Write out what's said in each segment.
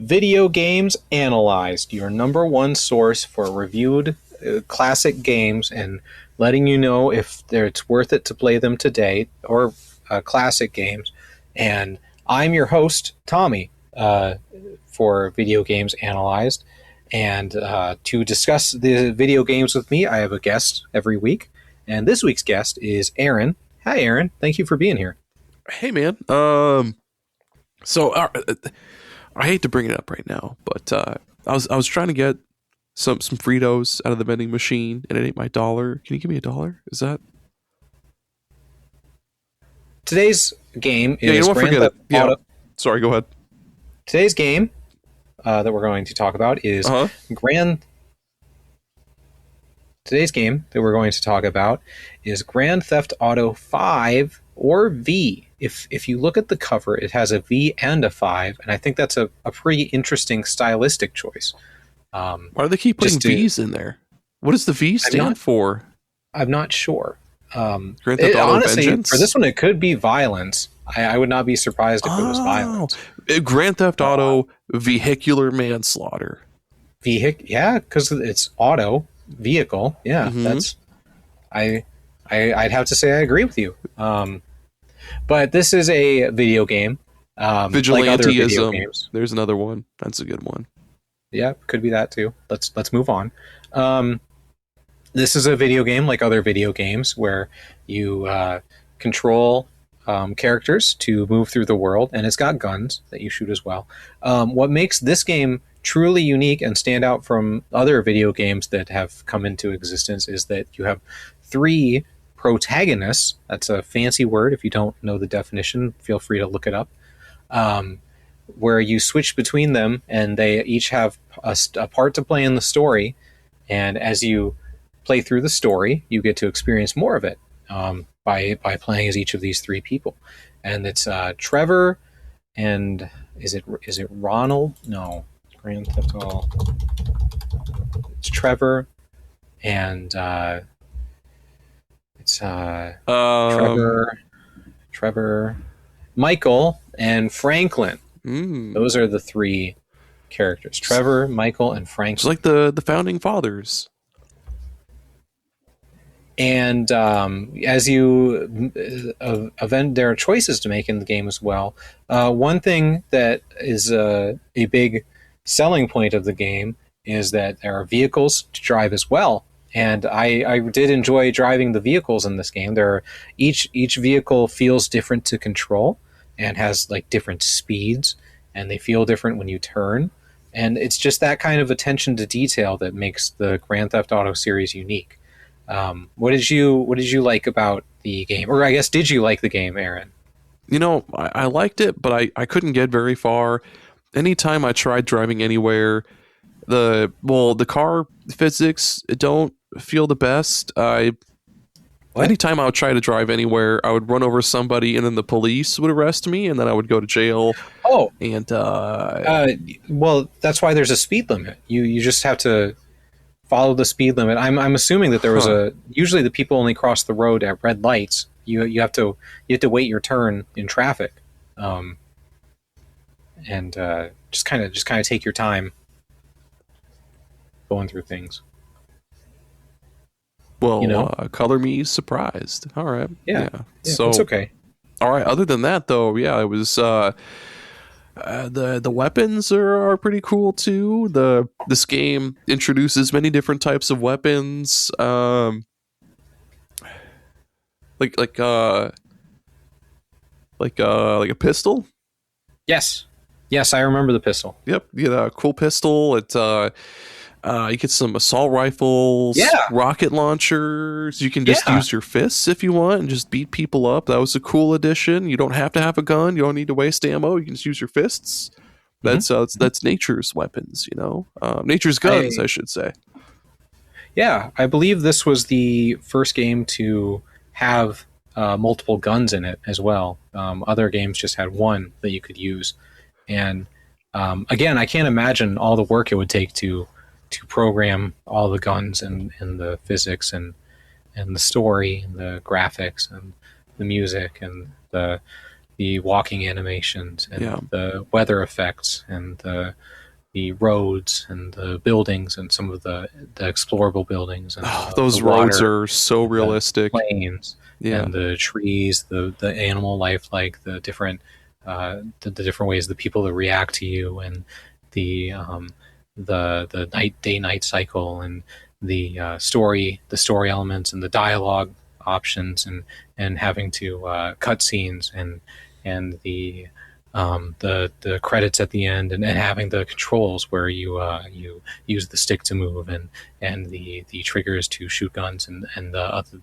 Video Games Analyzed, your number one source for reviewed classic games and letting you know if it's worth it to play them today or classic games. And I'm your host, Tommy, for Video Games Analyzed. And to discuss the video games with me, I have a guest every week. And this week's guest is Aaron. Hi, Aaron. Thank you for being here. Hey, man. So I hate to bring it up right now, but I was trying to get some Fritos out of the vending machine, and it ain't my dollar. Can you give me $1? Is that? Today's game is you don't Grand forget Theft it. Yeah. Auto. Sorry, go ahead. Today's game that we're going to talk about is Today's game that we're going to talk about is Grand Theft Auto 5 or V. If you look at the cover, it has a V and a 5, and I think that's a pretty interesting stylistic choice. Why do they keep putting V's in there? What does the V stand for? I'm not sure. Grand Theft Auto honestly, Vengeance? for this one, it could be violence. I would not be surprised if it was violence. Grand Theft Auto Vehicular Manslaughter. Yeah, because it's auto vehicle. Yeah, that's. I'd have to say I agree with you. But this is a video game. Vigilantism. Like other video games. There's another one. That's a good one. Yeah, could be that too. Let's move on. This is a video game like other video games where you control characters to move through the world, and it's got guns that you shoot as well. What makes this game truly unique and stand out from other video games that have come into existence is that you have 3 protagonists. That's a fancy word. If you don't know the definition, feel free to look it up. Where you switch between them, and they each have a part to play in the story. And as you play through the story, you get to experience more of it by playing as each of these 3 people. And it's Trevor, and is it Ronald? No, Grand Theft Auto. It's Trevor, and it's Trevor, Michael, and Franklin. Those are the 3 characters. Trevor, Michael, and Franklin. It's like the founding fathers. And as you event, there are choices to make in the game as well. One thing that is a big selling point of the game is that there are vehicles to drive as well. And I did enjoy driving the vehicles in this game. Each vehicle feels different to control and has like different speeds, and they feel different when you turn. And it's just that kind of attention to detail that makes the Grand Theft Auto series unique. What did you like about the game? Or I guess, did you like the game, Aaron? You know, I liked it, but I couldn't get very far. Anytime I tried driving anywhere, the car physics don't feel the best. Anytime I would try to drive anywhere, I would run over somebody, and then the police would arrest me, and then I would go to jail. Oh, and well, that's why there's a speed limit. You just have to follow the speed limit. I'm assuming that there was usually the people only cross the road at red lights. You have to wait your turn in traffic, and just kind of take your time going through things. Well, color me surprised. All right. Yeah. So it's okay. All right. Other than that, though, yeah, it was the weapons are pretty cool too. This game introduces many different types of weapons. Like a pistol. Yes, I remember the pistol. Yep. Yeah, cool pistol. It's you get some assault rifles, rocket launchers. You can just use your fists if you want and just beat people up. That was a cool addition. You don't have to have a gun. You don't need to waste ammo. You can just use your fists. That's nature's weapons, nature's guns, I should say. Yeah, I believe this was the first game to have multiple guns in it as well. Other games just had one that you could use. And again, I can't imagine all the work it would take to program all the guns and the physics and the story and the graphics and the music and the the walking animations and the weather effects and the roads and the buildings and some of the explorable buildings and those the roads water, are so realistic. plains and the trees, the animal life, like the different ways the people that react to you, and the day night cycle, and the story elements and the dialogue options, and having to cut scenes, and the credits at the end, and having the controls where you use the stick to move, and the triggers to shoot guns, and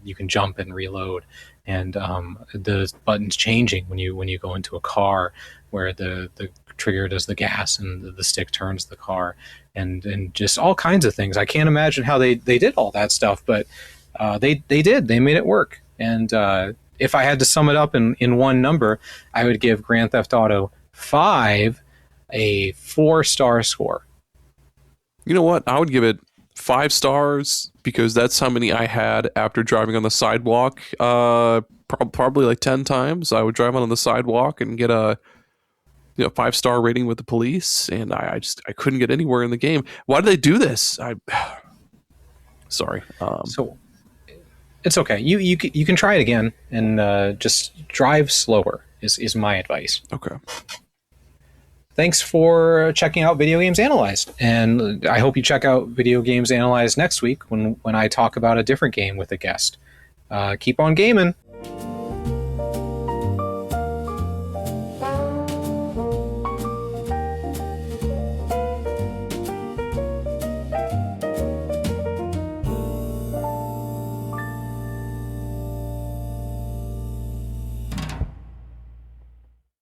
you can jump and reload, and the buttons changing when you go into a car, where the trigger does the gas and the stick turns the car, and just all kinds of things. I can't imagine how they did all that stuff, but they made it work. And if I had to sum it up in one number, I would give Grand Theft Auto 5 a 4-star score. You know what? I would give it 5 stars because that's how many I had after driving on the sidewalk. Probably like 10 times. I would drive on the sidewalk and get a 5-star rating with the police, and I couldn't get anywhere in the game. Why did they do this? Sorry. So it's okay. You can try it again, and just drive slower is my advice. Okay. Thanks for checking out Video Games Analyzed, and I hope you check out Video Games Analyzed next week when I talk about a different game with a guest. Keep on gaming.